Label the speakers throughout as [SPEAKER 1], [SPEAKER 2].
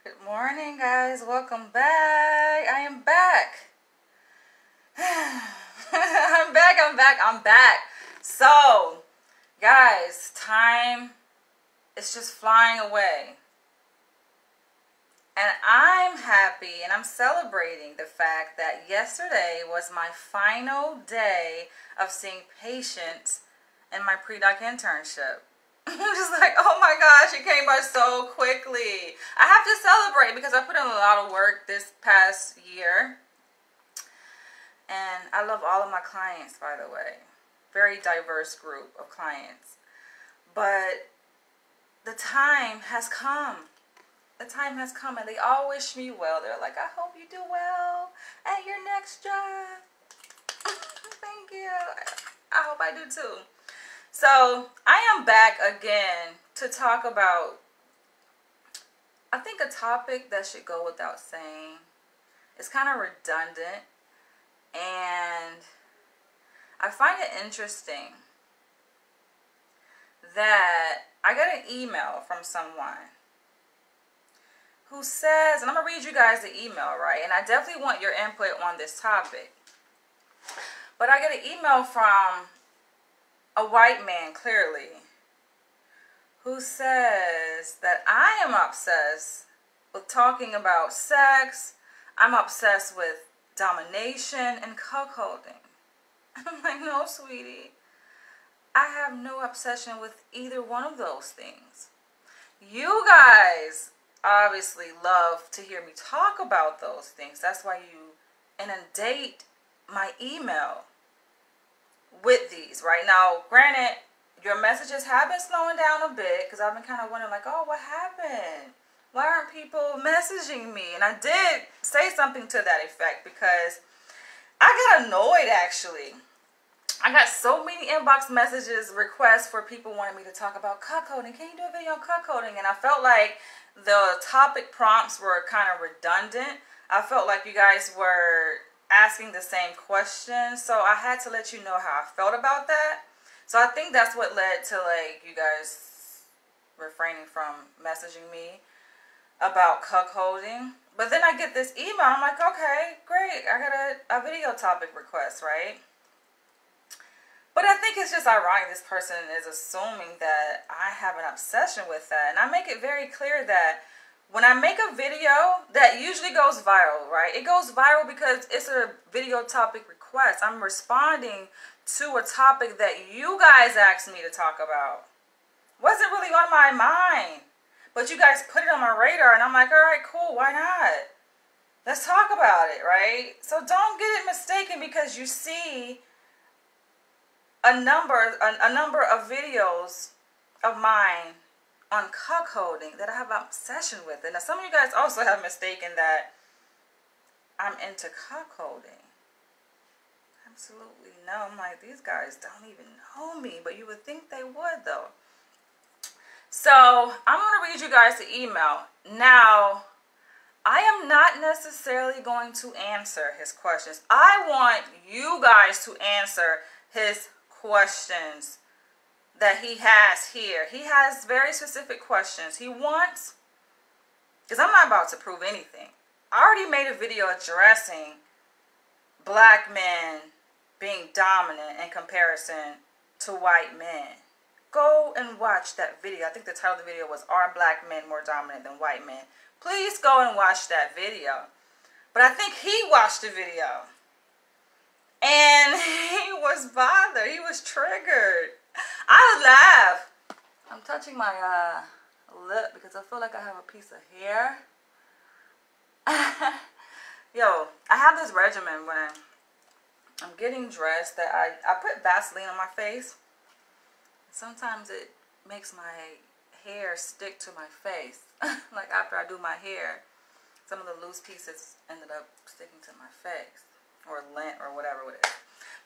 [SPEAKER 1] Good morning, guys. Welcome back. I am back. I'm back. So, guys, time is just flying away. And I'm happy and I'm celebrating the fact that yesterday was my final day of seeing patients in my pre-doc internship. I'm just like, oh my gosh, it came by so quickly. I have to celebrate because I put in a lot of work this past year. And I love all of my clients, by the way. Very diverse group of clients. But the time has come. The time has come and they all wish me well. They're like, I hope you do well at your next job. Thank you. I hope I do too. So I am back again to talk about, I think, a topic that should go without saying. It's kind of redundant and I find it interesting that I got an email from someone who says, and I'm going to read you guys the email, right? And I definitely want your input on this topic. But I get an email from a white man, clearly, who says that I am obsessed with talking about sex. I'm obsessed with domination and cuckolding. I'm like, no, sweetie. I have no obsession with either one of those things. You guys obviously love to hear me talk about those things. That's why you inundate my email with these. Right now, granted, your messages have been slowing down a bit because I've been kind of wondering, like, oh, what happened? Why aren't people messaging me? And I did say something to that effect because I got annoyed, actually. I got so many inbox messages, requests for people wanting me to talk about cuckolding. Can you do a video on cuckolding? And I felt like the topic prompts were kind of redundant. I felt like you guys were asking the same question, so I had to let you know how I felt about that. So I think that's what led to, like, you guys refraining from messaging me about cuckolding. But then I get this email, I'm like, okay, great, I got a video topic request, right? But I think it's just ironic this person is assuming that I have an obsession with that. And I make it very clear that when I make a video, that usually goes viral, right? It goes viral because it's a video topic request. I'm responding to a topic that you guys asked me to talk about. Wasn't really on my mind. But you guys put it on my radar and I'm like, all right, cool, why not? Let's talk about it, right? So don't get it mistaken because you see a number of videos of mine on cuckolding that I have an obsession with. And now some of you guys also have mistaken that I'm into cuckolding. Absolutely no. I'm like, these guys don't even know me, but you would think they would though. So I'm going to read you guys the email. Now, I am not necessarily going to answer his questions. I want you guys to answer his questions that he has here. He has very specific questions. He wants, because I'm not about to prove anything. I already made a video addressing black men being dominant in comparison to white men. Go and watch that video. I think the title of the video was, Are Black Men More Dominant Than White Men? Please go and watch that video. But I think he watched the video. And he was bothered. He was triggered. I laugh. I'm touching my lip because I feel like I have a piece of hair. Yo, I have this regimen when I'm getting dressed that I put Vaseline on my face. Sometimes it makes my hair stick to my face. Like after I do my hair, some of the loose pieces ended up sticking to my face. Or lint or whatever it is.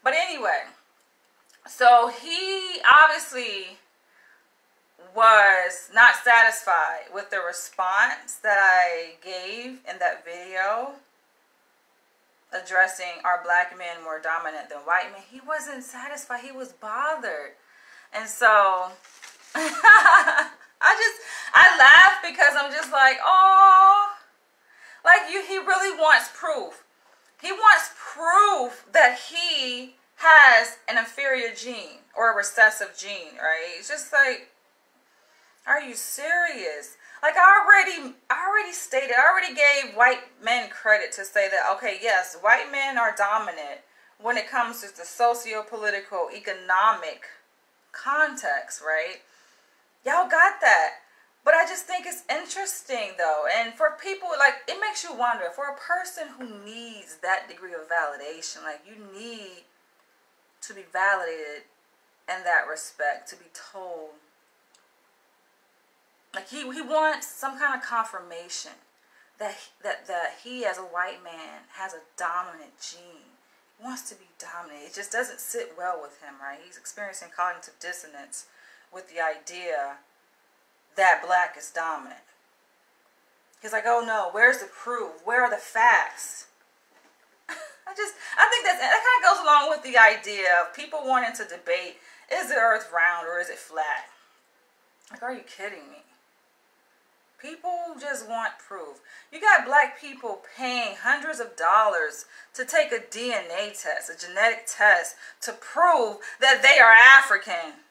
[SPEAKER 1] But anyway, so he obviously was not satisfied with the response that I gave in that video addressing, are black men more dominant than white men? He wasn't satisfied. He was bothered. And so I laugh because I'm just like, oh, Like, he really wants proof. He wants proof that he has an inferior gene or a recessive gene, right? It's just like, are you serious? Like, I already stated, I already gave white men credit to say that, okay, yes, white men are dominant when it comes to the socio-political, economic context, right? Y'all got that. But I just think it's interesting, though. And for people, like, it makes you wonder, for a person who needs that degree of validation, like, you need to be validated in that respect, to be told. Like, he wants some kind of confirmation that he, as a white man, has a dominant gene. He wants to be dominant. It just doesn't sit well with him, right? He's experiencing cognitive dissonance with the idea that black is dominant. He's like, oh no, where's the proof? Where are the facts? I think that kind of goes along with the idea of people wanting to debate, is the earth round or is it flat? Like, are you kidding me? People just want proof. You got black people paying hundreds of dollars to take a DNA test, a genetic test, to prove that they are African.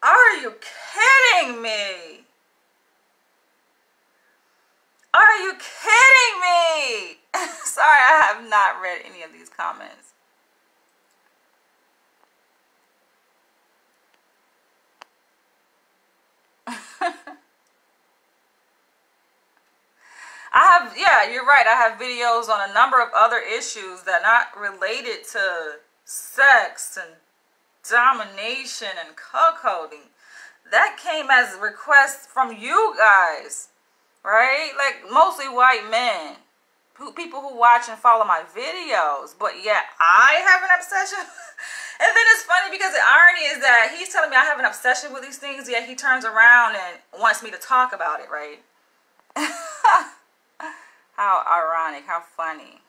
[SPEAKER 1] Are you kidding me? Are you kidding me? Sorry, I have not read any of these comments. Yeah, you're right. I have videos on a number of other issues that are not related to sex and domination and cuckolding. That came as requests from you guys, right? Like, mostly white men, people who watch and follow my videos. But yeah, I have an obsession. And then it's funny because the irony is that he's telling me I have an obsession with these things, yet he turns around and wants me to talk about it, right? How ironic, how funny.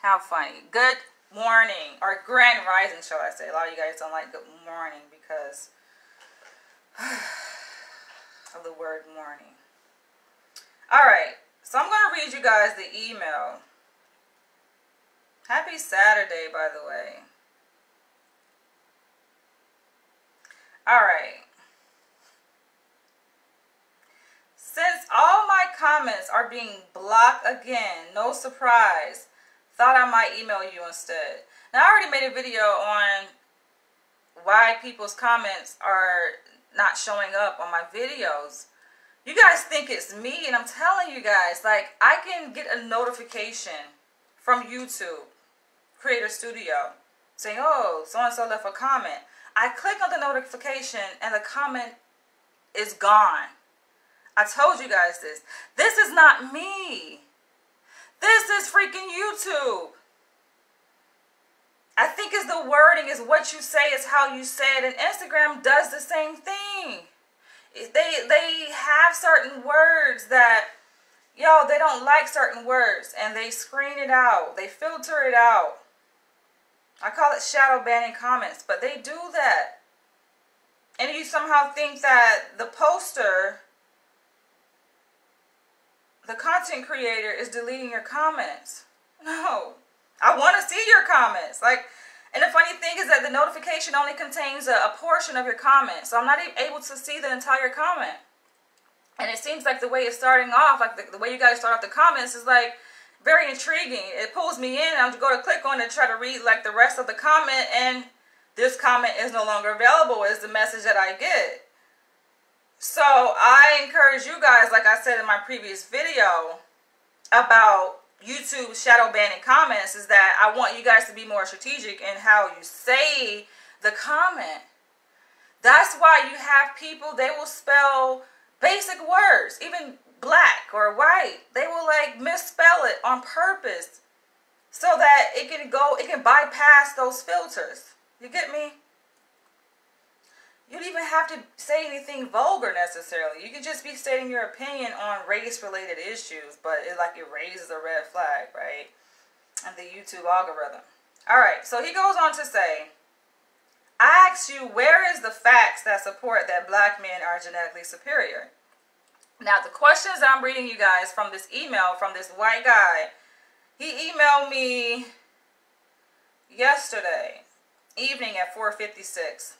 [SPEAKER 1] How funny. Good morning, or grand rising, shall I say. A lot of you guys don't like good morning because of the word morning. Alright, so I'm going to read you guys the email. Happy Saturday, by the way. Alright. Since all my comments are being blocked again, no surprise, thought I might email you instead. Now, I already made a video on why people's comments are not showing up on my videos. You guys think it's me, and I'm telling you guys, like, I can get a notification from YouTube, Creator Studio, saying, oh, so-and-so left a comment. I click on the notification, and the comment is gone. I told you guys this. This is not me. This is freaking YouTube. I think it's the wording, is what you say is how you say it. And Instagram does the same thing. They have certain words that, they don't like certain words. And they screen it out. They filter it out. I call it shadow banning comments. But they do that. And you somehow think that the poster, the content creator, is deleting your comments. No. I want to see your comments. Like, and the funny thing is that the notification only contains a portion of your comment. So I'm not even able to see the entire comment. And it seems like the way it's starting off, like the way you guys start off the comments is like very intriguing. It pulls me in. I'm going to click on it to try to read like the rest of the comment. And this comment is no longer available is the message that I get. So I encourage you guys, like I said in my previous video about YouTube shadow banning comments, is that I want you guys to be more strategic in how you say the comment. That's why you have people, they will spell basic words, even black or white. They will like misspell it on purpose so that it can bypass those filters. You get me? You don't even have to say anything vulgar necessarily. You can just be stating your opinion on race-related issues, but it raises a red flag, right? And the YouTube algorithm. Alright, so he goes on to say, I ask you, where is the facts that support that black men are genetically superior? Now, the questions I'm reading you guys from this email from this white guy, he emailed me yesterday evening at 4:56.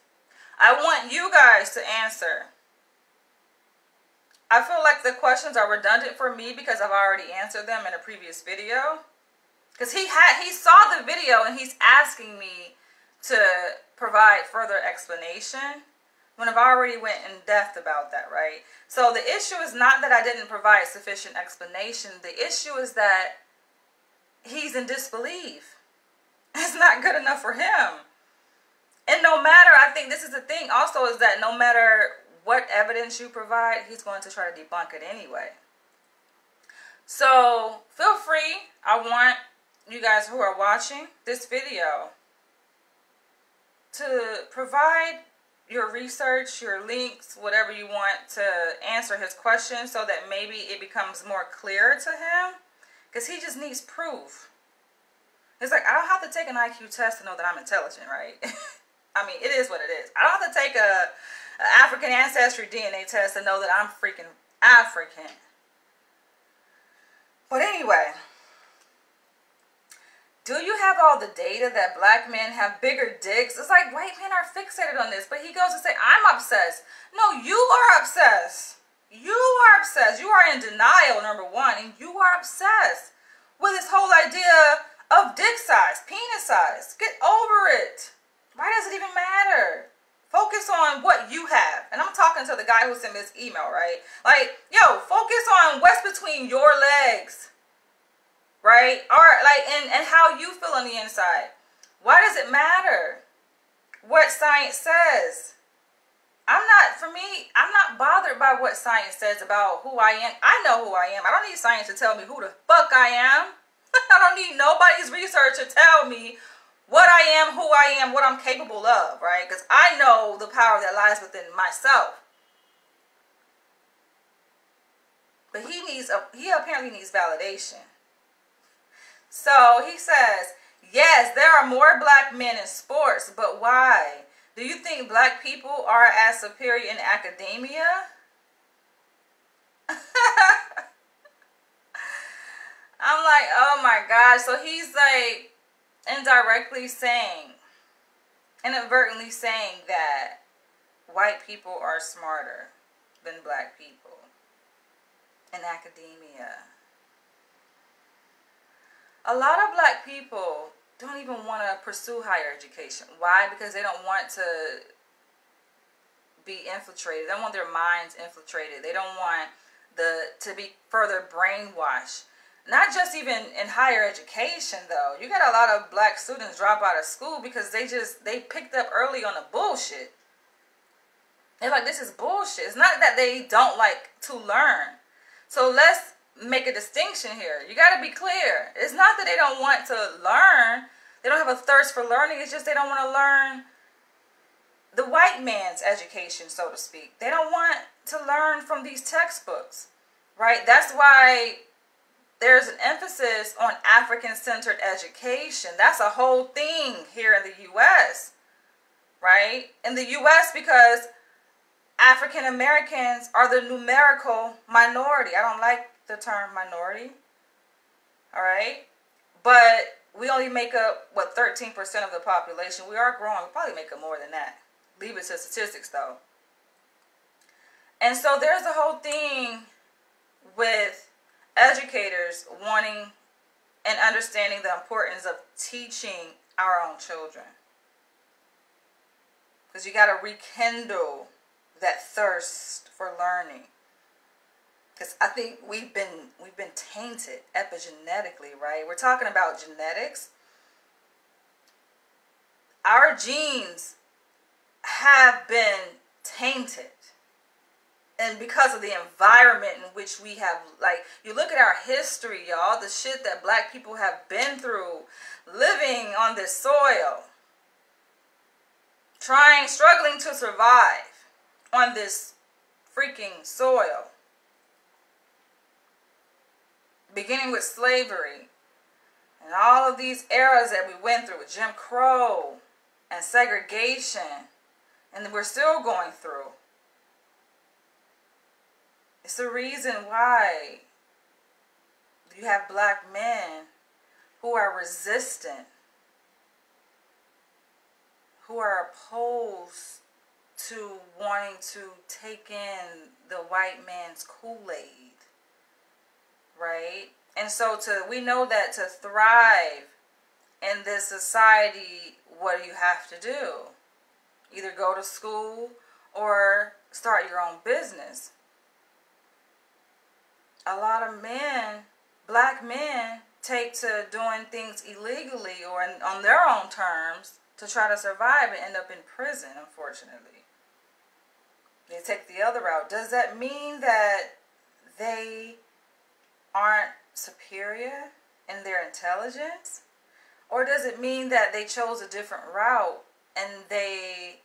[SPEAKER 1] I want you guys to answer. I feel like the questions are redundant for me because I've already answered them in a previous video. Because he saw the video and he's asking me to provide further explanation when I've already went in depth about that, right? So the issue is not that I didn't provide sufficient explanation. The issue is that he's in disbelief. It's not good enough for him. And no matter, I think this is the thing also, is that no matter what evidence you provide, he's going to try to debunk it anyway. So feel free. I want you guys who are watching this video to provide your research, your links, whatever you want to answer his question so that maybe it becomes more clear to him, because he just needs proof. It's like, I don't have to take an IQ test to know that I'm intelligent, right? I mean, it is what it is. I don't have to take a African ancestry DNA test to know that I'm freaking African. But anyway, do you have all the data that black men have bigger dicks? It's like white men are fixated on this, but he goes to say, I'm obsessed. No, you are obsessed. You are obsessed. You are in denial, number one, and you are obsessed with this whole idea of dick size, penis size. Get over it. Why does it even matter? Focus on what you have. And I'm talking to the guy who sent me this email, right? Like, yo, focus on what's between your legs. Right? Or like, and how you feel on the inside. Why does it matter what science says? I'm not bothered by what science says about who I am. I know who I am. I don't need science to tell me who the fuck I am. I don't need nobody's research to tell me what I am, who I am, what I'm capable of, right? Because I know the power that lies within myself. But he apparently needs validation. So he says, yes, there are more black men in sports, but why? Do you think black people are as superior in academia? I'm like, oh my gosh. So he's like indirectly saying, inadvertently saying that white people are smarter than black people in academia. A lot of black people don't even want to pursue higher education. Why? Because they don't want to be infiltrated. They don't want their minds infiltrated. They don't want to be further brainwashed. Not just even in higher education, though. You got a lot of black students drop out of school because they picked up early on the bullshit. They're like, this is bullshit. It's not that they don't like to learn. So let's make a distinction here. You got to be clear. It's not that they don't want to learn. They don't have a thirst for learning. It's just they don't want to learn the white man's education, so to speak. They don't want to learn from these textbooks, right? That's why there's an emphasis on African-centered education. That's a whole thing here in the U.S., right? In the U.S., because African Americans are the numerical minority. I don't like the term minority, all right? But we only make up, what, 13% of the population. We are growing. We'll probably make up more than that. Leave it to statistics, though. And so there's a whole thing with educators wanting and understanding the importance of teaching our own children. Because you got to rekindle that thirst for learning. Because I think we've been tainted epigenetically, right? We're talking about genetics. Our genes have been tainted. And because of the environment in which we have, like, you look at our history, y'all, the shit that black people have been through, living on this soil, struggling to survive on this freaking soil. Beginning with slavery and all of these eras that we went through with Jim Crow and segregation, and we're still going through. It's the reason why you have black men who are resistant, who are opposed to wanting to take in the white man's Kool-Aid, right? And so we know that to thrive in this society, what do you have to do? Either go to school or start your own business. A lot of men, black men, take to doing things illegally or on their own terms to try to survive and end up in prison, unfortunately. They take the other route. Does that mean that they aren't superior in their intelligence? Or does it mean that they chose a different route and they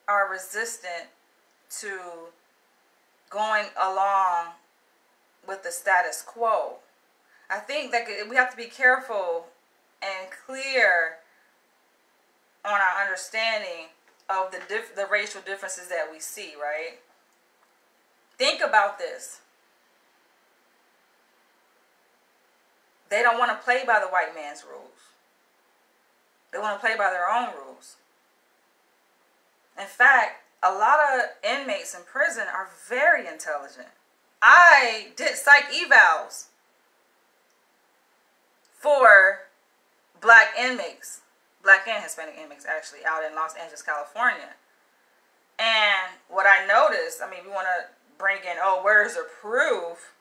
[SPEAKER 1] are resistant to going along with the status quo? I think that we have to be careful and clear on our understanding of the racial differences that we see, right? Think about this. They don't want to play by the white man's rules. They want to play by their own rules. In fact, a lot of inmates in prison are very intelligent. I did psych evals for black inmates, black and Hispanic inmates actually, out in Los Angeles, California. And what I noticed, I mean, we want to bring in, where's the proof?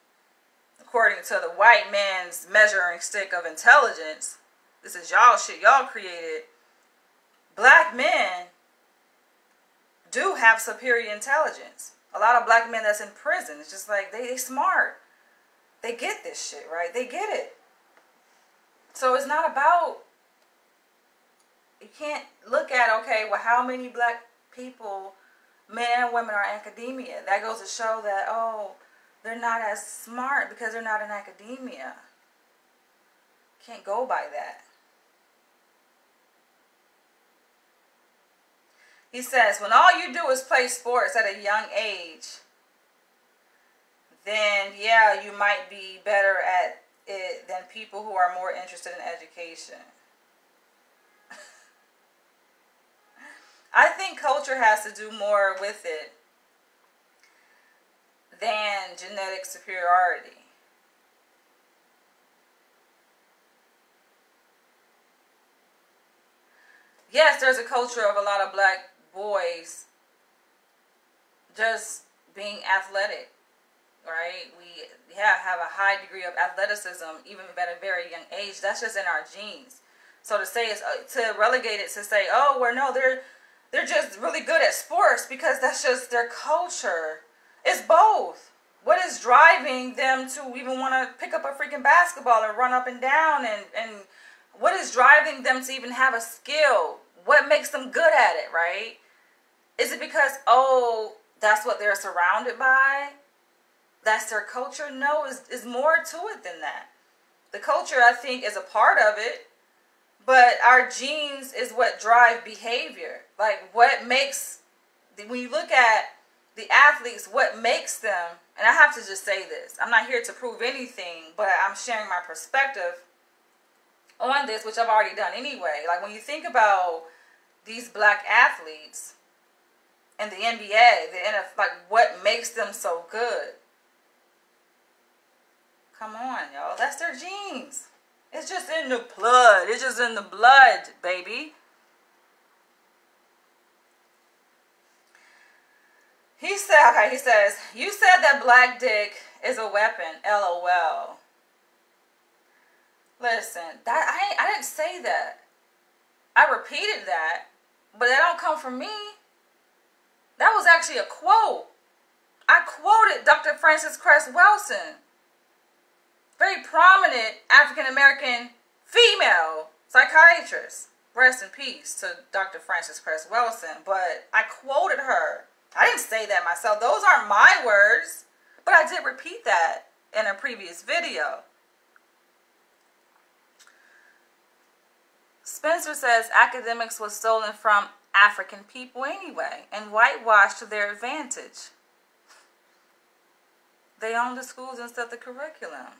[SPEAKER 1] According to the white man's measuring stick of intelligence, this is y'all shit y'all created. Black men do have superior intelligence. A lot of black men that's in prison, it's just like they smart. They get this shit, right? They get it. So it's not about, you can't look at, okay, well, how many black people, men and women, are in academia? That goes to show that, they're not as smart because they're not in academia. Can't go by that. He says, when all you do is play sports at a young age, then yeah, you might be better at it than people who are more interested in education. I think culture has to do more with it than genetic superiority. Yes, there's a culture of a lot of black boys just being athletic, right? We have a high degree of athleticism even at a very young age. That's just in our genes. So to say is to relegate it to say, they're just really good at sports because that's just their culture. It's both. What is driving them to even want to pick up a freaking basketball and run up and down, and what is driving them to even have a skill? What makes them good at it, right? Is it because, that's what they're surrounded by? That's their culture? No, it's more to it than that. The culture, I think, is a part of it, but our genes is what drive behavior. Like, what makes, when you look at the athletes, what makes them, and I have to just say this, I'm not here to prove anything, but I'm sharing my perspective on this, which I've already done anyway. Like, when you think about these black athletes in the NBA, the NFL, like, what makes them so good? Come on, y'all. That's their genes. It's just in the blood. It's just in the blood, baby. He says, you said that black dick is a weapon, LOL. Listen, I didn't say that. I repeated that, but that don't come from me. That was actually a quote. I quoted Dr. Frances Cress Welsing, very prominent African-American female psychiatrist. Rest in peace to Dr. Frances Cress Welsing, but I quoted her. I didn't say that myself. Those aren't my words, but I did repeat that in a previous video. Spencer says academics was stolen from African people anyway and whitewashed to their advantage. They own the schools instead of the curriculum.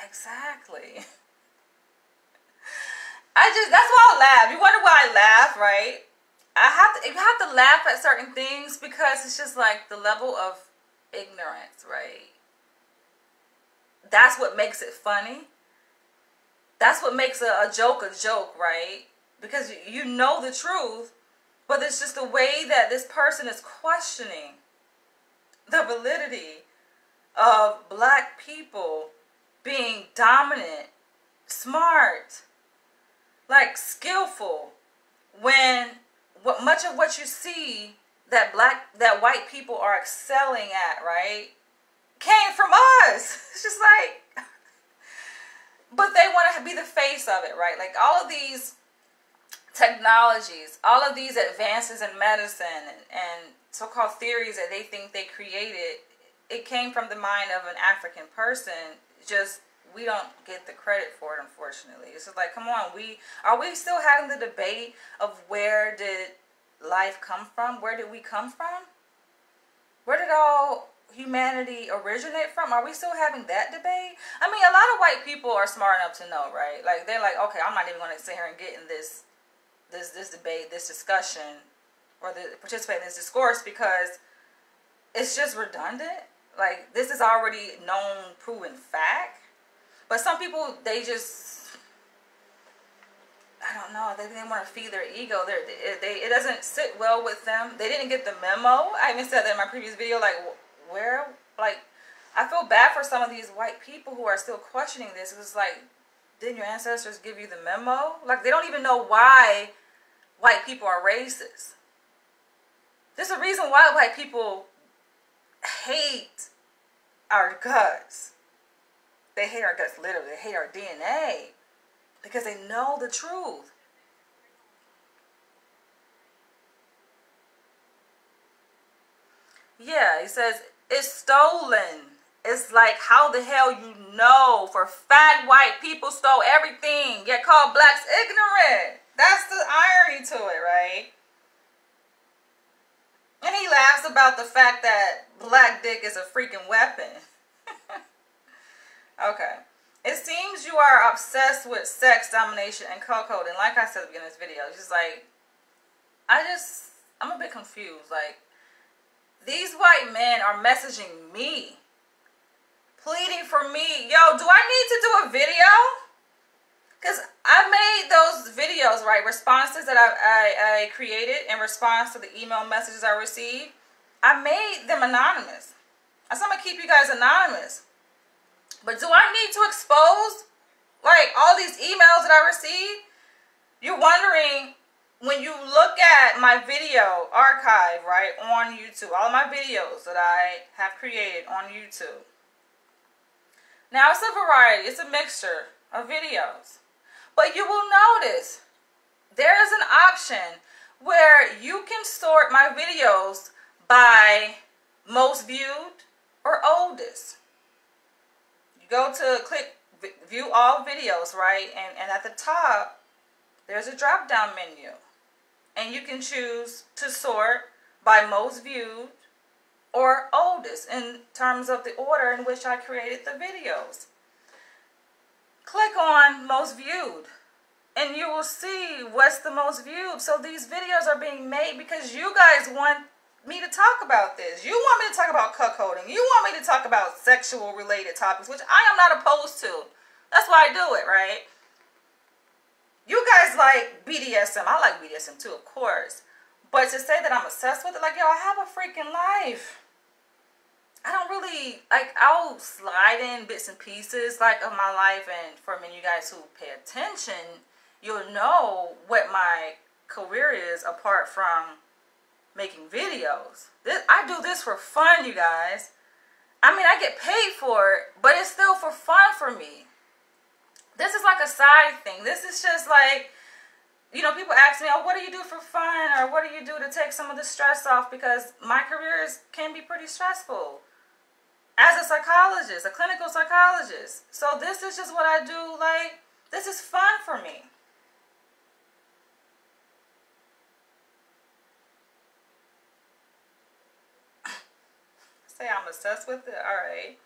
[SPEAKER 1] Exactly. That's why I laugh. You wonder why I laugh, right? You have to laugh at certain things because it's just like the level of ignorance, right? That's what makes it funny. That's what makes a joke, right? Because you know the truth, but it's just the way that this person is questioning the validity of black people being dominant, smart, like skillful, when much of what you see that white people are excelling at, right, came from us. It's just like, but they want to be the face of it, right? Like all of these technologies, all of these advances in medicine and so-called theories that they think they created, it came from the mind of an African person. Just we don't get the credit for it, unfortunately. It's just like, come on, are we still having the debate of where did life come from? Where did we come from? Where did all humanity originate from? Are we still having that debate? I mean, a lot of white people are smart enough to know, right? Like they're like, okay, I'm not even going to sit here and get in this debate, this discussion, or participate in this discourse because it's just redundant. Like this is already known, proven fact. But some people, they just, I don't know, they want to feed their ego. It doesn't sit well with them. They didn't get the memo. I even said that in my previous video, like, I feel bad for some of these white people who are still questioning this. It's like, didn't your ancestors give you the memo? Like, they don't even know why white people are racist. There's a reason why white people hate our guts. They hate our guts, literally. They hate our DNA because they know the truth. Yeah, he says, it's stolen. It's like, how the hell you know for fat white people stole everything, yet called blacks ignorant? That's the irony to it, right? And he laughs about the fact that black dick is a freaking weapon. Okay. It seems you are obsessed with sex, domination, and cuckolding. Like I said at the beginning of this video, it's just like, I'm a bit confused. Like, these white men are messaging me, pleading for me. Yo, do I need to do a video? Because I made those videos, right, responses that I created in response to the email messages I received. I made them anonymous. I said I'm going to keep you guys anonymous. But do I need to expose, like, all these emails that I received? You're wondering, when you look at my video archive, right, on YouTube, all of my videos that I have created on YouTube. Now, it's a variety. It's a mixture of videos. But you will notice there is an option where you can sort my videos by most viewed or oldest. Go to click view all videos, right? And at the top, there's a drop down menu. And you can choose to sort by most viewed or oldest in terms of the order in which I created the videos. Click on most viewed and you will see what's the most viewed. So these videos are being made because you guys want me to talk about this. You want me to talk about cuckolding. You want me to talk about sexual related topics, which I am not opposed to. That's why I do it, right? You guys like BDSM. I like BDSM too, of course. But to say that I'm obsessed with it, like, yo, I have a freaking life. I don't really, like, I'll slide in bits and pieces, like, of my life. And for many of you guys who pay attention, you'll know what my career is apart from making videos. I do this for fun, you guys. I mean, I get paid for it, but it's still for fun for me. This is like a side thing. This is just like, you know, people ask me, oh, what do you do for fun? Or what do you do to take some of the stress off? Because my career can be pretty stressful as a psychologist, a clinical psychologist. So this is just what I do. Like, this is fun for me. say I'm obsessed with it. All right.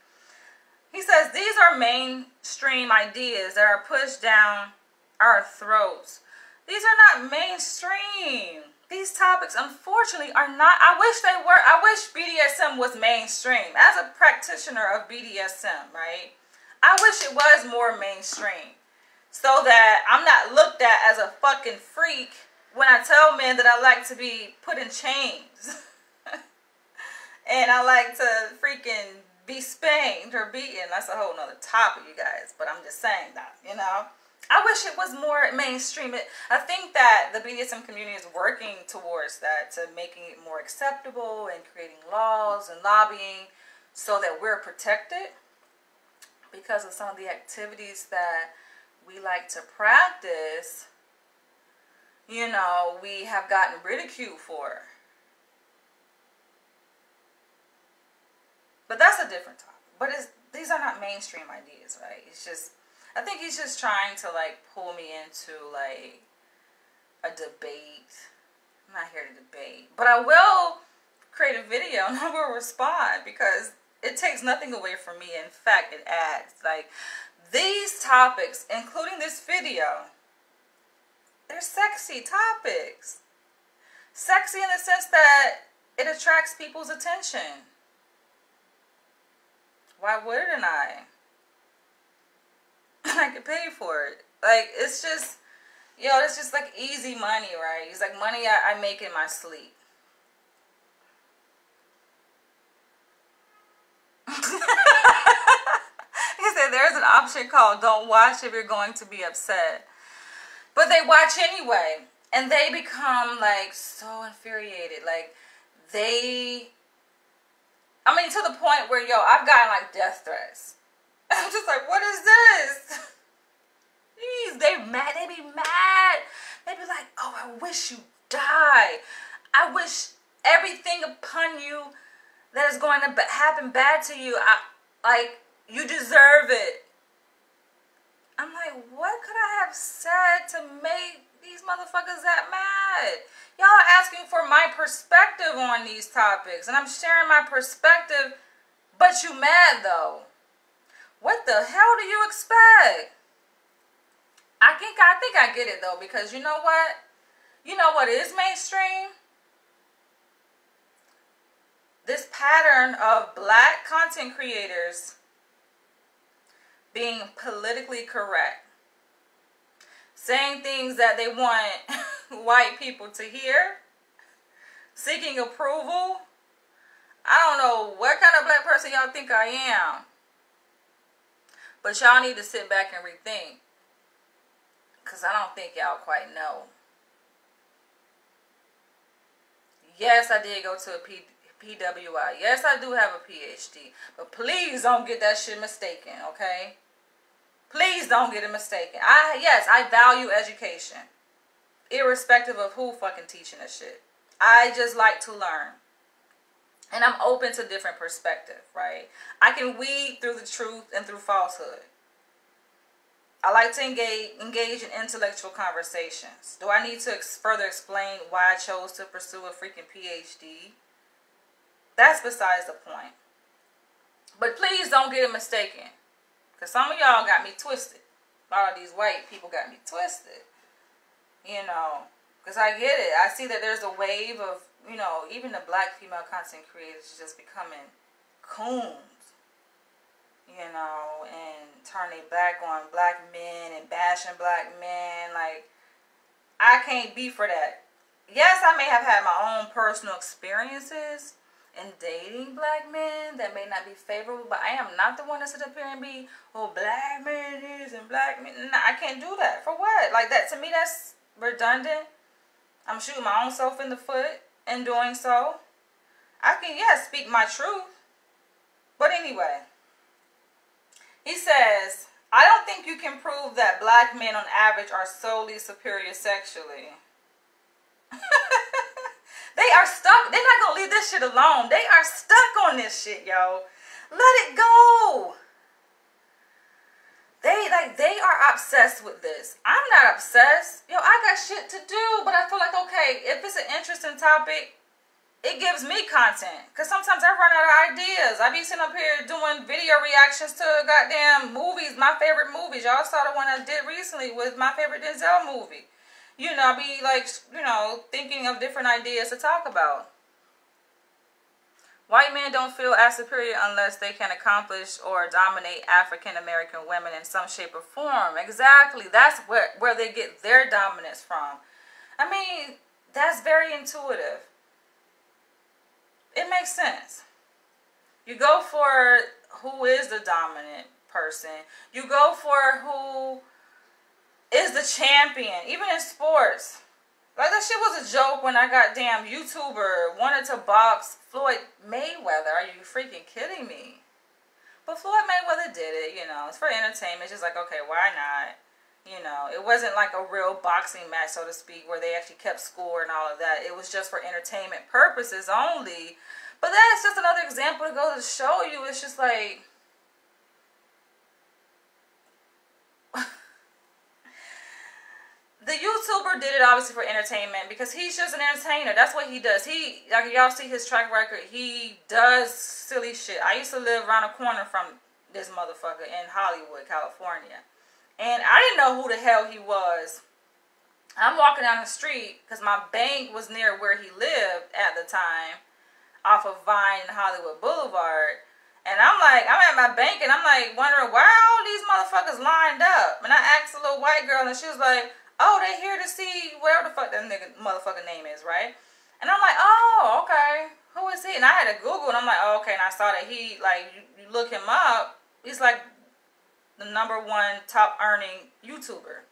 [SPEAKER 1] He says, these are mainstream ideas that are pushed down our throats. These are not mainstream. These topics, unfortunately, are not. I wish they were. I wish BDSM was mainstream. As a practitioner of BDSM, right? I wish it was more mainstream. So that I'm not looked at as a fucking freak when I tell men that I like to be put in chains. And I like to freaking be spanked or beaten. That's a whole nother topic, you guys. But I'm just saying that, you know. I wish it was more mainstream. I think that the BDSM community is working towards that, to making it more acceptable and creating laws and lobbying so that we're protected because of some of the activities that we like to practice. You know, we have gotten ridiculed for. But that's a different topic. But these are not mainstream ideas, right? It's just, I think he's just trying to, like, pull me into, like, a debate. I'm not here to debate. But I will create a video and I will respond because it takes nothing away from me. In fact, it adds. Like, these topics, including this video, they're sexy topics. Sexy in the sense that it attracts people's attention. Why wouldn't I? I could pay for it. Like, it's just, yo, it's just like easy money, right? It's like money I make in my sleep. He said there's an option called don't watch if you're going to be upset. But they watch anyway. And they become, like, so infuriated. Like, I mean, to the point where, yo, I've gotten, like, death threats. I'm just like, what is this? Jeez, they mad. They be mad. They be like, oh, I wish you die. I wish everything upon you that is going to happen bad to you, like, you deserve it. I'm like, what could I have said to make these motherfuckers that mad? Y'all are asking for my perspective on these topics, and I'm sharing my perspective, but you mad though. What the hell do you expect? I think I get it though, because you know what? You know what is mainstream? This pattern of black content creators being politically correct. Saying things that they want white people to hear. Seeking approval. I don't know what kind of black person y'all think I am. But y'all need to sit back and rethink. Because I don't think y'all quite know. Yes, I did go to a PWI. Yes, I do have a PhD. But please don't get that shit mistaken, okay? Please don't get it mistaken. Yes, I value education. Irrespective of who fucking teaching this shit. I just like to learn. And I'm open to different perspective, right? I can weed through the truth and through falsehood. I like to engage in intellectual conversations. Do I need to further explain why I chose to pursue a freaking PhD? That's besides the point. But please don't get it mistaken. Because some of y'all got me twisted. A lot of these white people got me twisted. You know. Because I get it. I see that there's a wave of, you know, even the black female content creators just becoming coons. You know, and turning back on black men and bashing black men. Like, I can't be for that. Yes, I may have had my own personal experiences in dating black men that may not be favorable, but I am not the one to sit up here and be, oh, black men is and black men. No, I can't do that. For what? Like, that, to me, that's redundant. I'm shooting my own self in the foot in doing so. I can, yes, speak my truth. But anyway, he says, I don't think you can prove that black men on average are solely superior sexually. They are stuck. They're not going to leave this shit alone. They are stuck on this shit, yo. Let it go. They are obsessed with this. I'm not obsessed. Yo, I got shit to do, but I feel like, okay, if it's an interesting topic, it gives me content. Because sometimes I run out of ideas. I be sitting up here doing video reactions to goddamn movies, my favorite movies. Y'all saw the one I did recently with my favorite Denzel movie. You know, I be like, you know, thinking of different ideas to talk about. White men don't feel as superior unless they can accomplish or dominate African American women in some shape or form. Exactly. That's where they get their dominance from. I mean, that's very intuitive. It makes sense. You go for who is the dominant person. You go for who is the champion. Even in sports. Like, that shit was a joke when I got damn YouTuber wanted to box Floyd Mayweather. Are you freaking kidding me? But Floyd Mayweather did it, you know. It's for entertainment. It's just like, okay, why not? You know, it wasn't like a real boxing match, so to speak, where they actually kept score and all of that. It was just for entertainment purposes only. But that's just another example to go to show you. It's just like... The YouTuber did it obviously for entertainment because he's just an entertainer. That's what he does. He, like, y'all see his track record. He does silly shit. I used to live around a corner from this motherfucker in Hollywood, California. And I didn't know who the hell he was. I'm walking down the street because my bank was near where he lived at the time, off of Vine and Hollywood Boulevard. And I'm like, I'm at my bank and I'm like wondering why all these motherfuckers lined up. And I asked a little white girl and she was like, oh, they here to see whatever the fuck that nigga motherfucker name is, right? And I'm like, oh, okay. Who is he? And I had to Google and I'm like, oh, okay. And I saw that he, like, you look him up, he's like the #1 top earning YouTuber.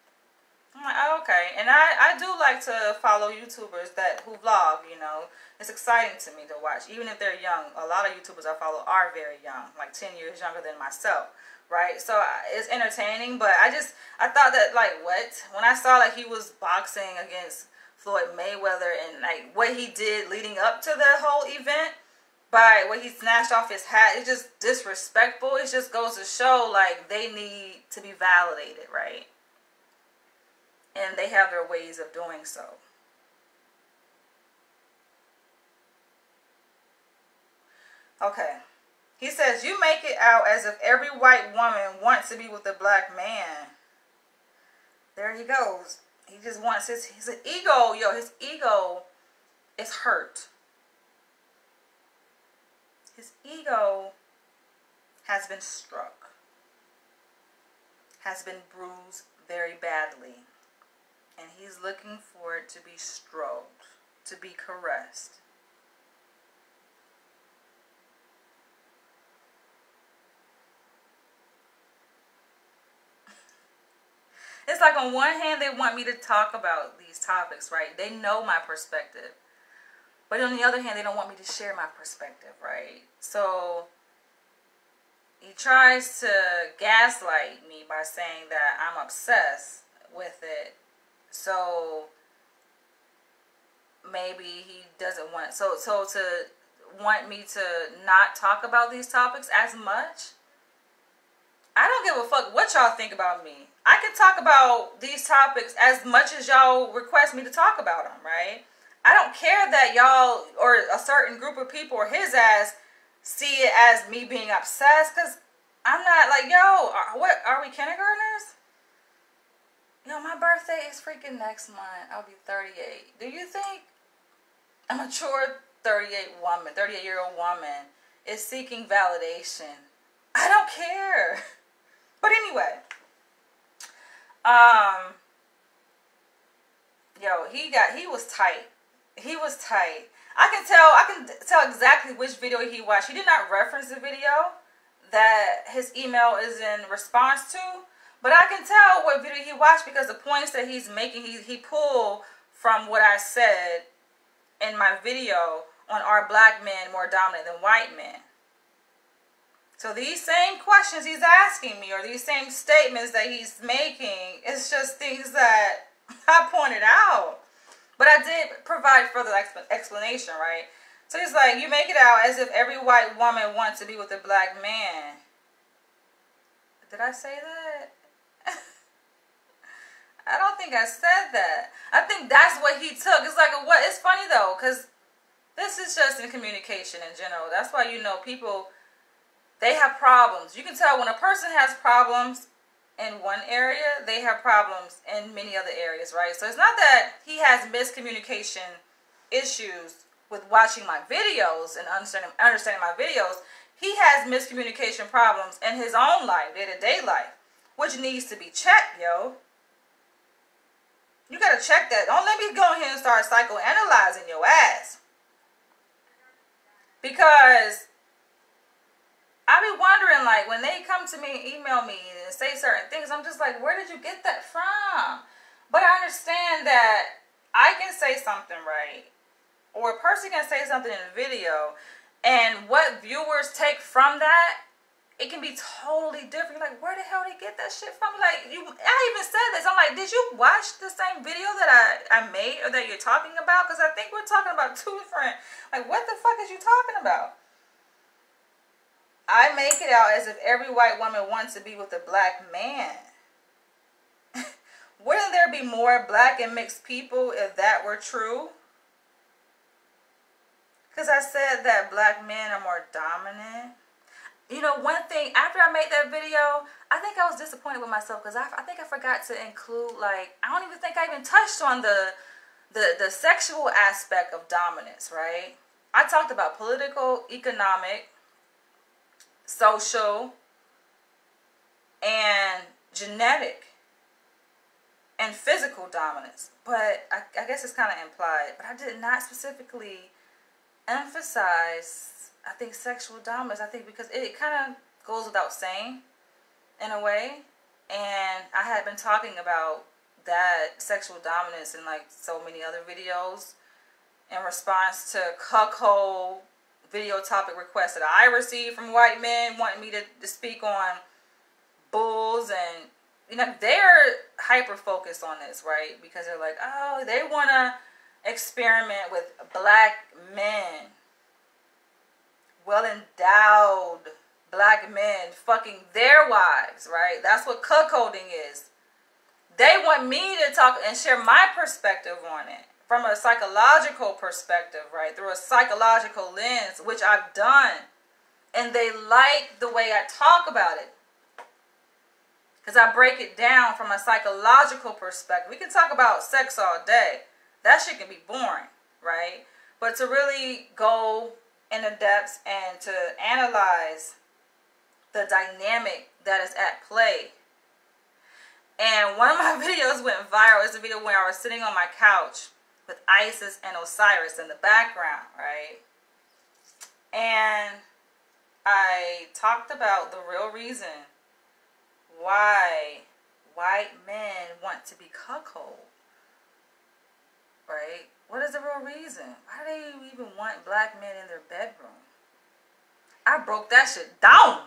[SPEAKER 1] I'm like, oh, okay. And I do like to follow YouTubers who vlog, you know. It's exciting to me to watch, even if they're young. A lot of YouTubers I follow are very young, like 10 years younger than myself. Right, so it's entertaining, but I thought that, like, what? When I saw, like, he was boxing against Floyd Mayweather and, like, what he did leading up to the whole event, by what he snatched off his hat, it's just disrespectful. It just goes to show, like, they need to be validated, right? And they have their ways of doing so. Okay. He says, you make it out as if every white woman wants to be with a black man. There he goes. He just wants his ego, his ego is hurt. His ego has been struck. Has been bruised very badly. And he's looking for it to be stroked, to be caressed. It's like on one hand, they want me to talk about these topics, right? They know my perspective. But on the other hand, they don't want me to share my perspective, right? So he tries to gaslight me by saying that I'm obsessed with it. So maybe he doesn't want... So to want me to not talk about these topics as much... I don't give a fuck what y'all think about me. I can talk about these topics as much as y'all request me to talk about them, right? I don't care that y'all or a certain group of people or his ass see it as me being obsessed, because I'm not like, yo, what, are we kindergartners? Yo, my birthday is freaking next month. I'll be 38. Do you think a mature 38-year-old woman is seeking validation? I don't care. But anyway, yo, he was tight. He was tight. I can tell exactly which video he watched. He did not reference the video that his email is in response to, but I can tell what video he watched because the points that he's making, he pulled from what I said in my video on are black men more dominant than white men. So these same questions he's asking me, or these same statements that he's making, it's just things that I pointed out. But I did provide further explanation, right? So he's like, you make it out as if every white woman wants to be with a black man. Did I say that? I don't think I said that. I think that's what he took. It's like, what? It's funny though, because This is just in communication in general. That's why, you know, people, they have problems. You can tell when a person has problems in one area, they have problems in many other areas, right? So it's not that he has miscommunication issues with watching my videos and understanding my videos. He has miscommunication problems in his own life, day-to-day life, which needs to be checked, yo. You gotta check that. Don't let me go here and start psychoanalyzing your ass. Because I be wondering, like, when they come to me and email me and say certain things, I'm just like, where did you get that from? But I understand that I can say something right, or a person can say something in a video, and what viewers take from that, it can be totally different. You're like, where the hell did they get that shit from? Like, I even said this. I'm like, did you watch the same video that I made or that you're talking about? Because I think we're talking about two different, like, what the fuck is you talking about? I make it out as if every white woman wants to be with a black man. Wouldn't there be more black and mixed people if that were true? Because I said that black men are more dominant. You know, one thing, after I made that video, I think I was disappointed with myself because I think I forgot to include, like, I don't even think I even touched on the sexual aspect of dominance, right? I talked about political, economic, social, and genetic, and physical dominance. But I guess it's kind of implied. But I did not specifically emphasize, I think, sexual dominance. I think because it kind of goes without saying in a way. And I had been talking about that sexual dominance in like so many other videos in response to cuckold video topic requests that I received from white men wanting me to speak on bulls. And, you know, they're hyper focused on this, right? Because they're like, oh, they want to experiment with black men, well-endowed black men fucking their wives, right? That's what cuckolding is. They want me to talk and share my perspective on it from a psychological perspective, right? Through a psychological lens, which I've done. And they like the way I talk about it, because I break it down from a psychological perspective. We can talk about sex all day. That shit can be boring, right? But to really go in the depths and to analyze the dynamic that is at play. And one of my videos went viral. It's a video where I was sitting on my couch with Isis and Osiris in the background, right? And I talked about the real reason why white men want to be cuckold, right? What is the real reason? Why do they even want black men in their bedroom? I broke that shit down.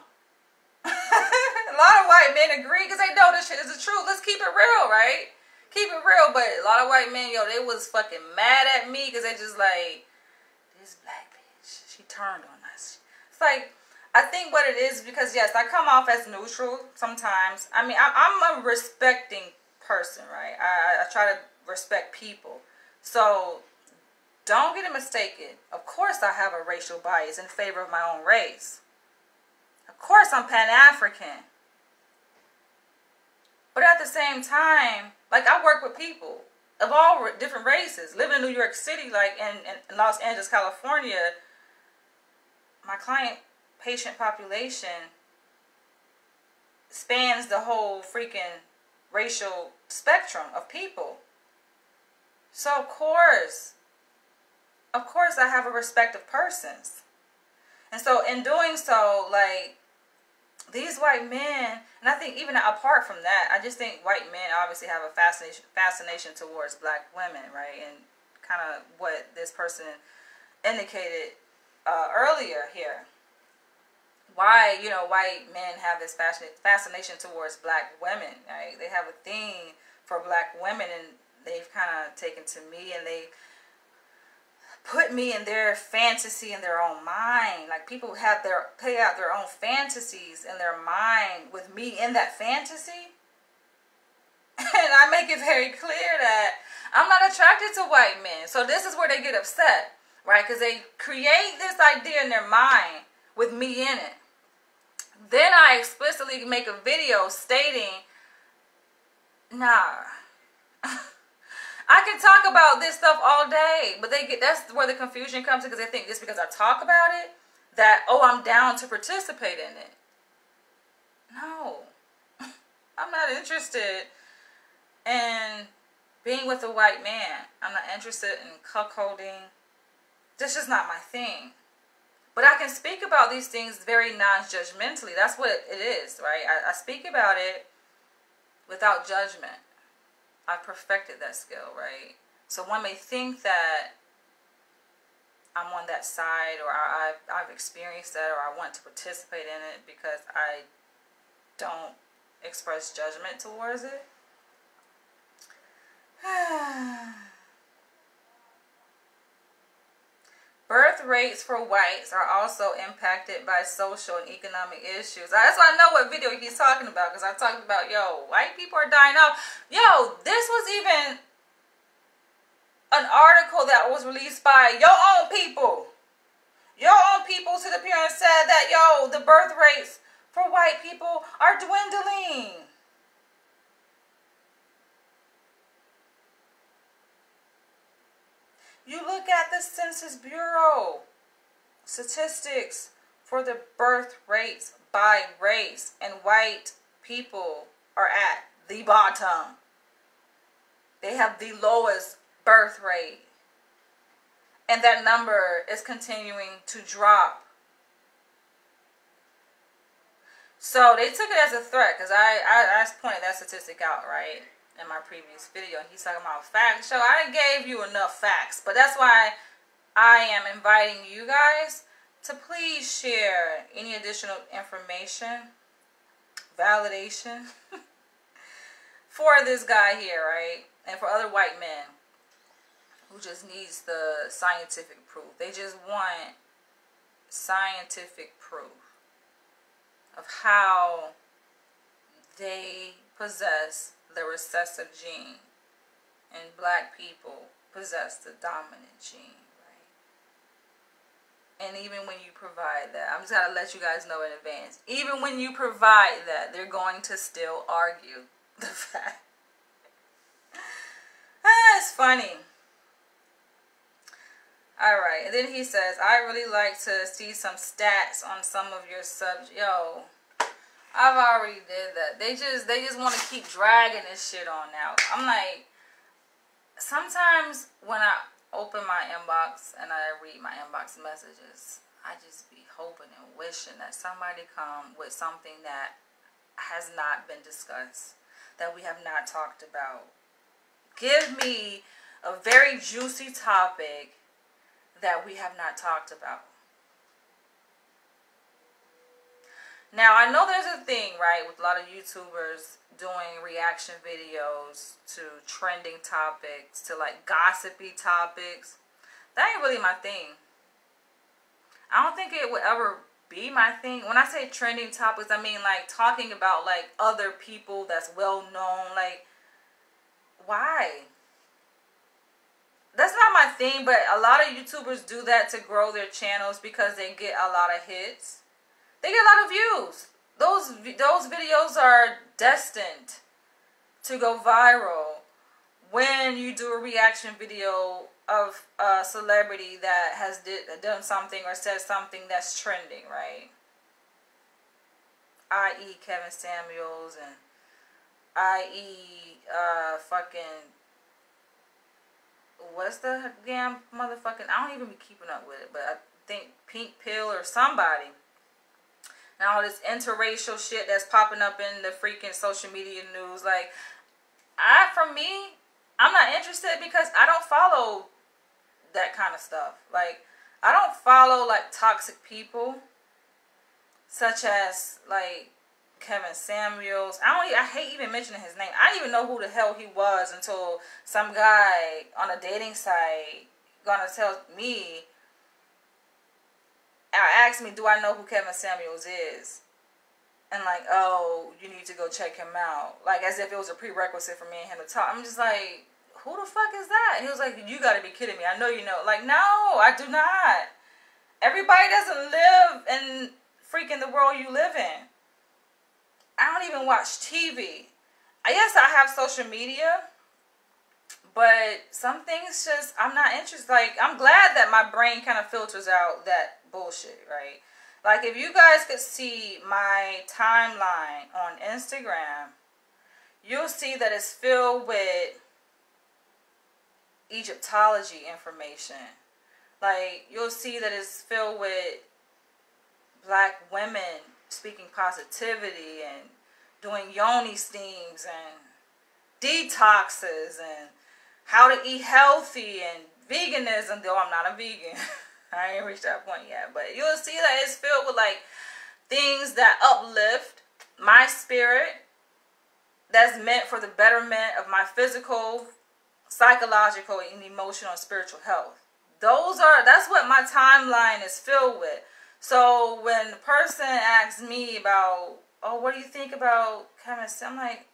[SPEAKER 1] A lot of white men agree because they know this shit is the truth. Let's keep it real, right? Keep it real. But a lot of white men, yo, they was fucking mad at me because they just like, this black bitch, she turned on us. It's like, I think what it is because, yes, I come off as neutral sometimes. I mean, I'm a respecting person, right? I try to respect people. So don't get it mistaken. Of course I have a racial bias in favor of my own race. Of course I'm Pan-African. But at the same time, like, I work with people of all different races. Living in New York City, like in Los Angeles, California, my client patient population spans the whole freaking racial spectrum of people. So of course I have a respect of persons. And so in doing so, like, these white men, and I think even apart from that, I just think white men obviously have a fascination towards black women, right? And kind of what this person indicated earlier here. Why, you know, white men have this fascination towards black women, right? They have a thing for black women, and they've kind of taken to me and they put me in their fantasy in their own mind. Like, people have play out their own fantasies in their mind with me in that fantasy. And I make it very clear that I'm not attracted to white men. So this is where they get upset. right? Because they create this idea in their mind with me in it. Then I explicitly make a video stating, nah. I can talk about this stuff all day, but that's where the confusion comes in, because they think just because I talk about it, that, oh, I'm down to participate in it. No. I'm not interested in being with a white man. I'm not interested in cuckolding. That's just not my thing. But I can speak about these things very non-judgmentally. That's what it is, right? I speak about it without judgment. I've perfected that skill, right? So one may think that I'm on that side, or I've experienced that, or I want to participate in it because I don't express judgment towards it. Birth rates for whites are also impacted by social and economic issues. That's why I know what video he's talking about, because I talked about, yo, white people are dying off. Yo, this was even an article that was released by your own people. Your own people stood up here and said that, yo, the birth rates for white people are dwindling. You look at the Census Bureau statistics for the birth rates by race, and white people are at the bottom. They have the lowest birth rate. And that number is continuing to drop. So they took it as a threat, because I pointed that statistic out, right, in my previous video. He's talking about facts. So I gave you enough facts, but that's why I am inviting you guys to please share any additional information, validation for this guy here, right, and for other white men who just needs the scientific proof. They just want scientific proof of how they possess the recessive gene and black people possess the dominant gene, right? And even when you provide that, I'm just going to let you guys know in advance, even when you provide that, they're going to still argue the fact. It's funny. Alright, and then he says, I really like to see some stats on some of your subjects. Yo, I've already did that. They just want to keep dragging this shit on now. I'm like, sometimes when I open my inbox and I read my inbox messages, I just be hoping and wishing that somebody come with something that has not been discussed, that we have not talked about. Give me a very juicy topic that we have not talked about. Now, I know there's a thing, right, with a lot of YouTubers doing reaction videos to trending topics, to like gossipy topics. That ain't really my thing. I don't think it would ever be my thing. When I say trending topics, I mean like talking about like other people that's well known. Like, why? That's not my thing, but a lot of YouTubers do that to grow their channels because they get a lot of hits. They get a lot of views. Those videos are destined to go viral when you do a reaction video of a celebrity that has done something or said something that's trending, right? I.e. Kevin Samuels, and I.e. fucking... what's the damn motherfucking... I don't even be keeping up with it, but I think Pink Pill or somebody. And all this interracial shit that's popping up in the freaking social media news. Like, for me, I'm not interested because I don't follow that kind of stuff. Like, I don't follow, like, toxic people. Such as, like, Kevin Samuels. I hate even mentioning his name. I didn't even know who the hell he was until some guy on a dating site gonna tell me, asked me, do I know who Kevin Samuels is? And like, oh, you need to go check him out. Like, as if it was a prerequisite for me and him to talk. I'm just like, who the fuck is that? And he was like, you gotta be kidding me. I know you know. Like, no, I do not. Everybody doesn't live in freaking the world you live in. I don't even watch TV. Yes, I have social media, but some things just, I'm not interested. Like, I'm glad that my brain kind of filters out that bullshit, right? Like, if you guys could see my timeline on Instagram, you'll see that it's filled with Egyptology information. Like, you'll see that it's filled with black women speaking positivity and doing yoni steams and detoxes and how to eat healthy and veganism, though I'm not a vegan. I ain't reached that point yet. But you'll see that it's filled with, like, things that uplift my spirit, that's meant for the betterment of my physical, psychological, and emotional and spiritual health. That's what my timeline is filled with. So when the person asks me about, oh, what do you think about Kevin? I'm like,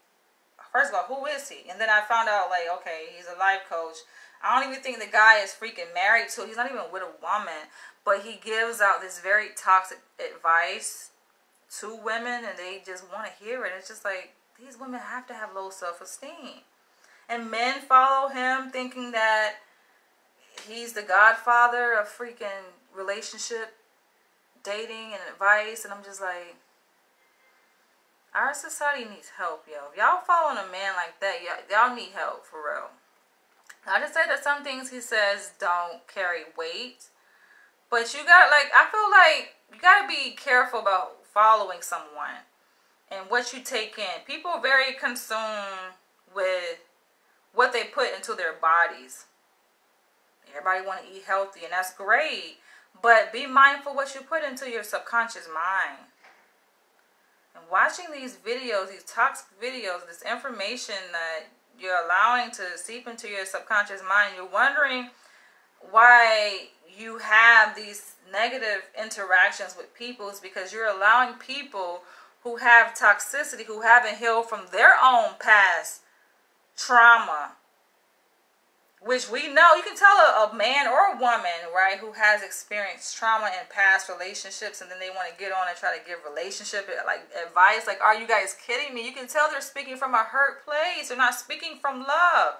[SPEAKER 1] first of all, who is he? And then I found out, like, okay, he's a life coach. I don't even think the guy is freaking married to. He's not even with a woman. But he gives out this very toxic advice to women, and they just want to hear it. It's just like, these women have to have low self-esteem. And men follow him thinking that he's the godfather of freaking relationship, dating, and advice. And I'm just like, our society needs help, yo. If y'all following a man like that, y'all need help, for real. I just say that some things he says don't carry weight. But you got, like, I feel like you got to be careful about following someone and what you take in. People are very consumed with what they put into their bodies. Everybody want to eat healthy, and that's great. But be mindful what you put into your subconscious mind. And watching these videos, these toxic videos, this information that you're allowing to seep into your subconscious mind, you're wondering why you have these negative interactions with people, is because you're allowing people who have toxicity, who haven't healed from their own past trauma, which we know, you can tell a man or a woman, right, who has experienced trauma in past relationships, and then they want to get on and try to give relationship, like, advice. Like, are you guys kidding me? You can tell they're speaking from a hurt place. They're not speaking from love.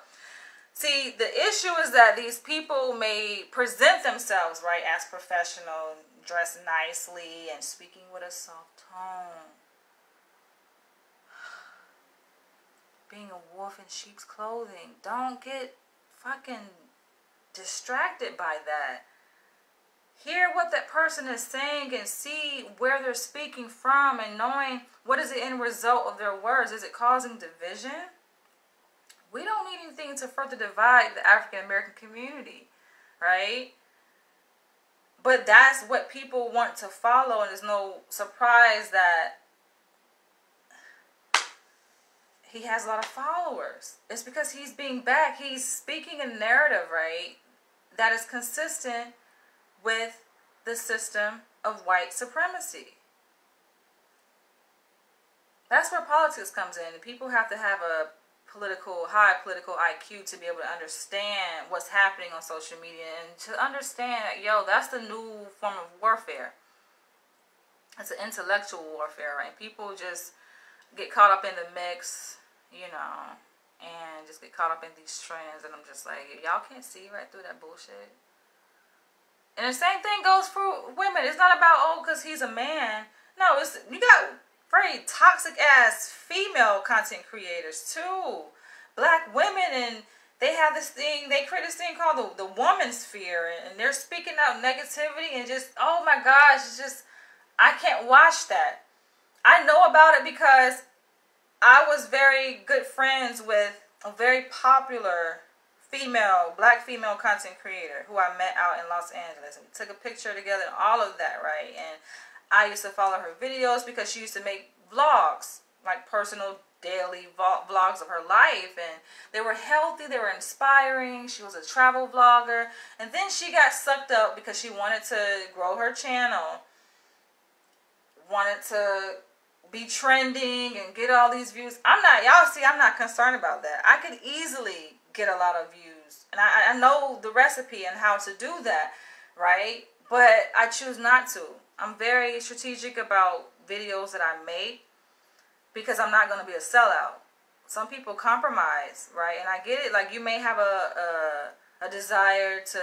[SPEAKER 1] See, the issue is that these people may present themselves, right, as professional, dressed nicely, and speaking with a soft tone. Being a wolf in sheep's clothing. Don't get fucking distracted by that. Hear what that person is saying and see where they're speaking from, and knowing what is the end result of their words. Is it causing division? We don't need anything to further divide the African American community, right? But that's what people want to follow, and there's no surprise that he has a lot of followers. It's because he's being back. He's speaking a narrative, right, that is consistent with the system of white supremacy. That's where politics comes in. People have to have a high political IQ to be able to understand what's happening on social media, and to understand that, yo, that's the new form of warfare. It's an intellectual warfare, right? People just get caught up in the mix, you know, and just get caught up in these trends, and I'm just like, y'all can't see right through that bullshit. And the same thing goes for women. It's not about, oh, because he's a man. No, you got very toxic ass female content creators too. Black women, and they have this thing, they create this thing called the woman sphere, and they're speaking out negativity, and just, oh my gosh, it's just, I can't watch that. I know about it because I was very good friends with a very popular black female content creator who I met out in Los Angeles. And we took a picture together and all of that, right? And I used to follow her videos because she used to make vlogs, like personal daily vlogs of her life. And they were healthy, they were inspiring. She was a travel vlogger. And then she got sucked up because she wanted to grow her channel, wanted to be trending and get all these views. I'm not concerned about that. I could easily get a lot of views. And I know the recipe and how to do that, right? But I choose not to. I'm very strategic about videos that I make because I'm not going to be a sellout. Some people compromise, right? And I get it. Like, you may have a desire to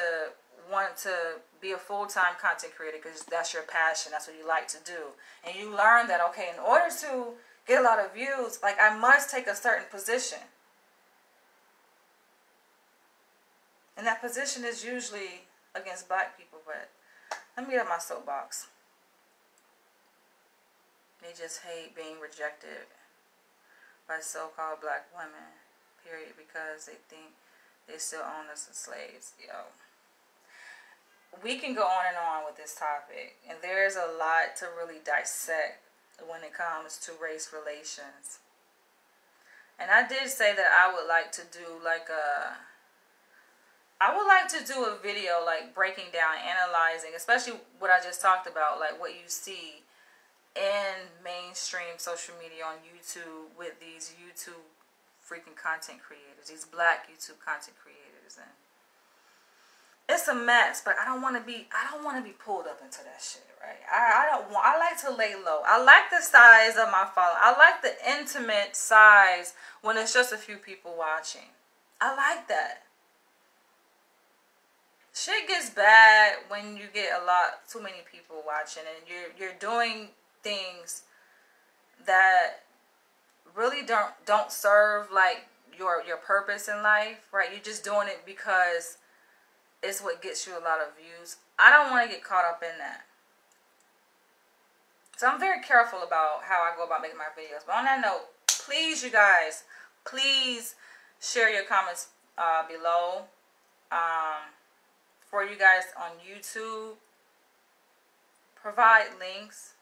[SPEAKER 1] want to be a full-time content creator because that's your passion. That's what you like to do. And you learn that, okay, in order to get a lot of views, like, I must take a certain position. And that position is usually against black people. But let me get up my soapbox. They just hate being rejected by so-called black women, period, because they think they still own us as slaves. Yo, we can go on and on with this topic, and there's a lot to really dissect when it comes to race relations. And I did say that I would like to do a video like breaking down, analyzing, especially what I just talked about, like what you see in mainstream social media on YouTube with these YouTube freaking content creators, these black YouTube content creators, and it's a mess. But I don't want to be pulled up into that shit, right? I like to lay low. I like the size of my following. I like the intimate size when it's just a few people watching. I like that. Shit gets bad when you get too many people watching, and you're doing things that really don't serve like your purpose in life, right? You're just doing it because it's what gets you a lot of views. I don't want to get caught up in that. So I'm very careful about how I go about making my videos. But on that note, please, you guys, please share your comments below. For you guys on YouTube, provide links.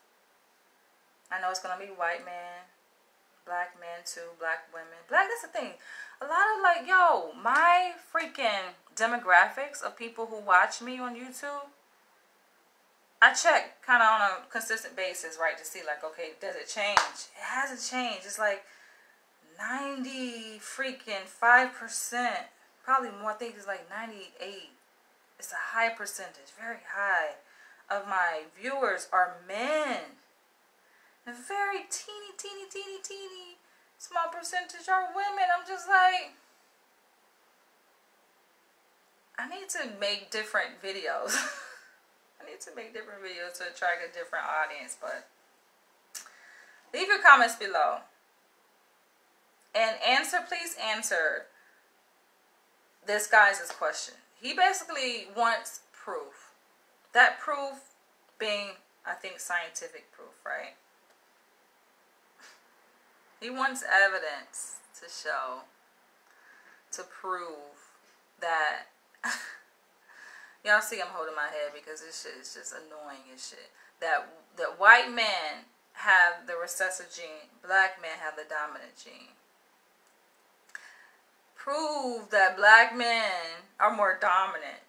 [SPEAKER 1] I know it's going to be white men, black men too, black women. That's the thing. A lot of like, yo, my freaking demographics of people who watch me on YouTube, I check kind of on a consistent basis, right, to see like, okay, does it change? It hasn't changed. It's like 95%, probably more. I think it's like 98. It's a high percentage, very high, of my viewers are men. A very teeny small percentage are women. I'm just like, I need to make different videos. I need to make different videos to attract a different audience. But leave your comments below. And please answer this guy's question. He basically wants proof. That proof being, I think, scientific proof, right? He wants evidence to show, to prove that, y'all see I'm holding my head because this shit is just annoying as shit. That white men have the recessive gene, black men have the dominant gene. Prove that black men are more dominant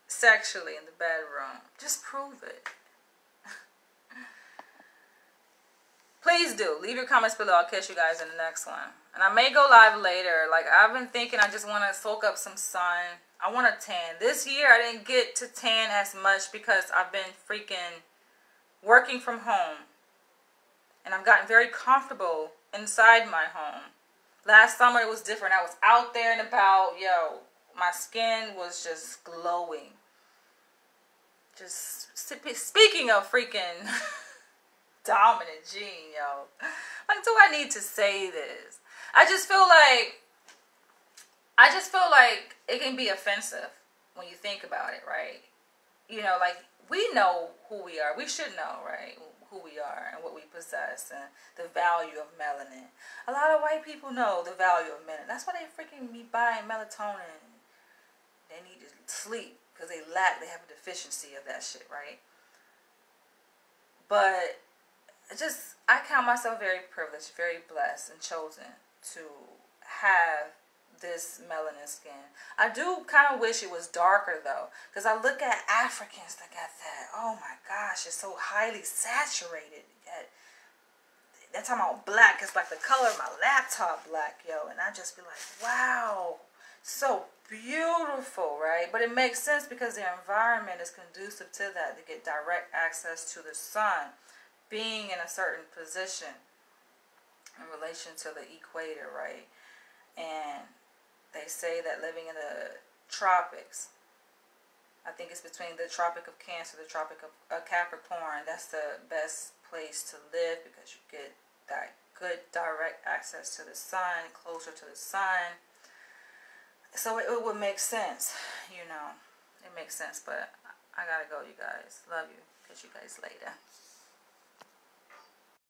[SPEAKER 1] sexually in the bedroom. Just prove it. Please do. Leave your comments below. I'll catch you guys in the next one. And I may go live later. Like, I've been thinking I just want to soak up some sun. I want to tan. This year I didn't get to tan as much because I've been freaking working from home. And I've gotten very comfortable inside my home. Last summer it was different. I was out there and about. Yo, my skin was just glowing. Just speaking of freaking dominant gene, yo. Like, do I need to say this? I just feel like it can be offensive when you think about it, right? You know, like, we know who we are. We should know, right? Who we are and what we possess and the value of melanin. A lot of white people know the value of melanin. That's why they freaking be buying melatonin. They need to sleep because they have a deficiency of that shit, right? But I count myself very privileged, very blessed, and chosen to have this melanin skin. I do kind of wish it was darker though, because I look at Africans that got that. Oh my gosh, it's so highly saturated. That's how I'm all black. It's like the color of my laptop black, yo. And I just be like, wow, So beautiful, right? But it makes sense because the environment is conducive to that, to get direct access to the sun, being in a certain position in relation to the equator, right? And they say that living in the tropics, I think it's between the Tropic of Cancer, the Tropic of Capricorn, that's the best place to live because you get that good direct access to the sun, closer to the sun. So it would make sense, you know. It makes sense, but I gotta go, you guys. Love you. Catch you guys later.